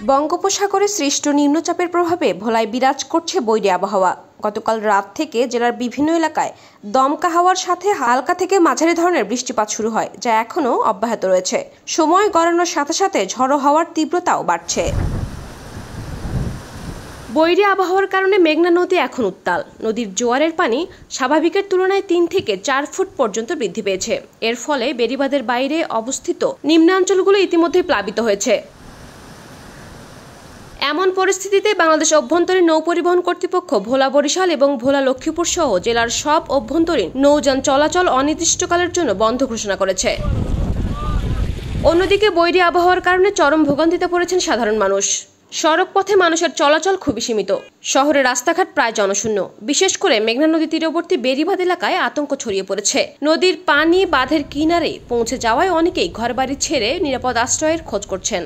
বঙ্গোপসাগরে সৃষ্ট নিম্নচাপের প্রভাবে ভোলায় বিরাজ করছে বৈরী আবহাওয়া। গতকাল রাত থেকে জেলার বিভিন্ন এলাকায় দমকা হাওয়ার সাথে হালকা থেকে মাঝারি ধরনের বৃষ্টিপাত শুরু হয়, যা এখনও অব্যাহত রয়েছে। সময় গড়ানোর সাথে সাথে ঝড়ো হাওয়ার তীব্রতাও বাড়ছে। বৈরী আবহাওয়ার কারণে মেঘনা নদী এখন উত্তাল। নদীর জোয়ারের পানি স্বাভাবিকের তুলনায় ৩ থেকে ৪ ফুট পর্যন্ত বৃদ্ধি পেয়েছে। এর ফলে বেড়িবাঁধের বাইরে অবস্থিত নিম্নাঞ্চলগুলো ইতিমধ্যেই প্লাবিত হয়েছে। এমন পরিস্থিতিতে বাংলাদেশ অভ্যন্তরীণ নৌ পরিবহন কর্তৃপক্ষ ভোলা বরিশাল এবং ভোলা লক্ষ্মীপুর সহ জেলার সব অভ্যন্তরীণ নৌযান চলাচল অনির্দিষ্টকালের জন্য বন্ধ ঘোষণা করেছে। অন্যদিকে বৈরী আবহাওয়ার কারণে চরম ভোগান্তিতে পড়েছেন সাধারণ মানুষ। সড়ক পথে মানুষের চলাচল খুবই সীমিত। শহরের রাস্তাঘাট প্রায় জনশূন্য। বিশেষ করে মেঘনা নদী তীরবর্তী বেড়িবাঁধ এলাকায় আতঙ্ক ছড়িয়ে পড়েছে। নদীর পানি বাঁধের কিনারে পৌঁছে যাওয়ায় অনেকেই ঘরবাড়ি ছেড়ে নিরাপদ আশ্রয়ের খোঁজ করছেন।